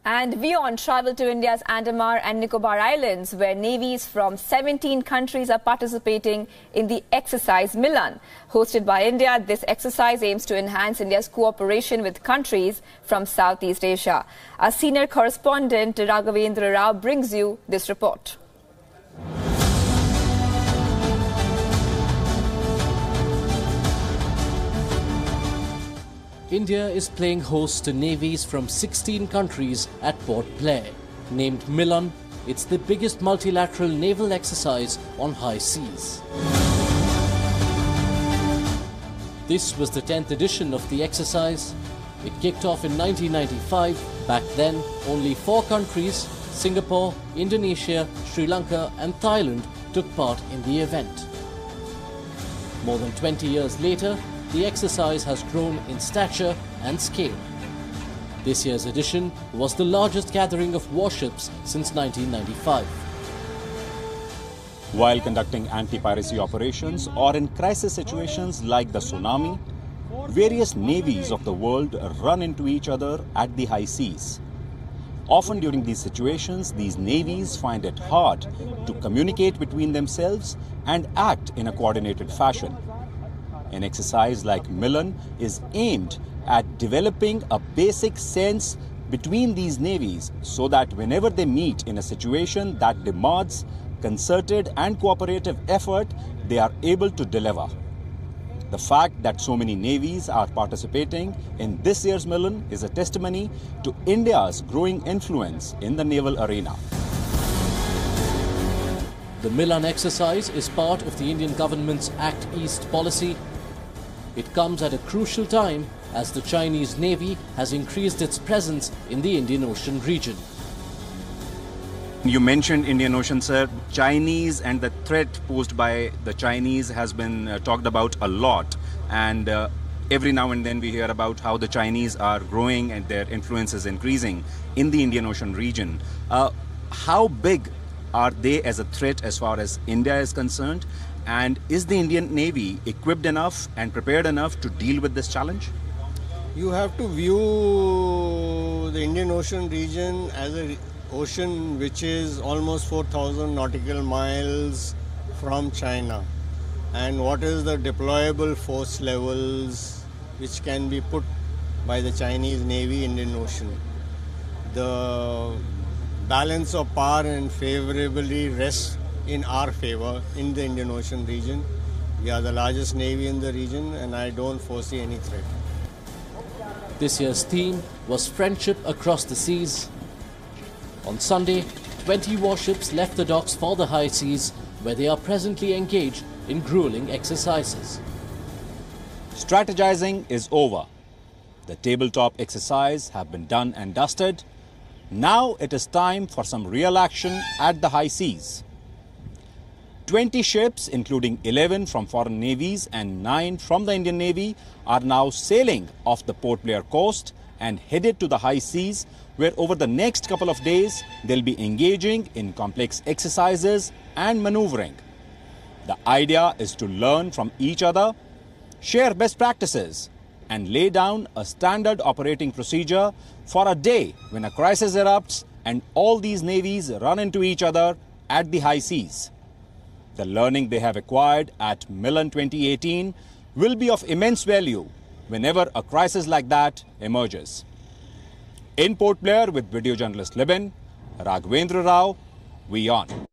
And WION traveled to India's Andaman and Nicobar Islands, where navies from 17 countries are participating in the exercise Milan. Hosted by India, this exercise aims to enhance India's cooperation with countries from Southeast Asia. Our senior correspondent Raghavendra Rao brings you this report. India is playing host to navies from 16 countries at Port Blair. Named Milan, it's the biggest multilateral naval exercise on high seas. This was the 10th edition of the exercise. It kicked off in 1995. Back then, only 4 countries, Singapore, Indonesia, Sri Lanka and Thailand, took part in the event. More than 20 years later, the exercise has grown in stature and scale. This year's edition was the largest gathering of warships since 1995. While conducting anti-piracy operations or in crisis situations like the tsunami, various navies of the world run into each other at the high seas. Often during these situations, these navies find it hard to communicate between themselves and act in a coordinated fashion. An exercise like Milan is aimed at developing a basic sense between these navies so that whenever they meet in a situation that demands concerted and cooperative effort, they are able to deliver. The fact that so many navies are participating in this year's Milan is a testimony to India's growing influence in the naval arena. The Milan exercise is part of the Indian government's Act East policy. It comes at a crucial time as the Chinese Navy has increased its presence in the Indian Ocean region. You mentioned Indian Ocean, sir. Chinese and the threat posed by the Chinese has been talked about a lot. And every now and then we hear about how the Chinese are growing and their influence is increasing in the Indian Ocean region. How big are they as a threat as far as India is concerned? And is the Indian Navy equipped enough and prepared enough to deal with this challenge? You have to view the Indian Ocean region as an ocean which is almost 4,000 nautical miles from China. And what is the deployable force levels which can be put by the Chinese Navy in Indian Ocean? The balance of power and favorably rests in our favor in the Indian Ocean region. We are the largest navy in the region and I don't foresee any threat. This year's theme was friendship across the seas. On Sunday, 20 warships left the docks for the high seas, where they are presently engaged in grueling exercises. Strategizing is over. The tabletop exercise have been done and dusted. Now it is time for some real action at the high seas. 20 ships, including 11 from foreign navies and 9 from the Indian Navy, are now sailing off the Port Blair coast and headed to the high seas, where over the next couple of days, they'll be engaging in complex exercises and maneuvering. The idea is to learn from each other, share best practices, and lay down a standard operating procedure for a day when a crisis erupts and all these navies run into each other at the high seas. The learning they have acquired at Milan 2018 will be of immense value whenever a crisis like that emerges. In Port Blair with video journalist Libin, Raghavendra Rao, WION.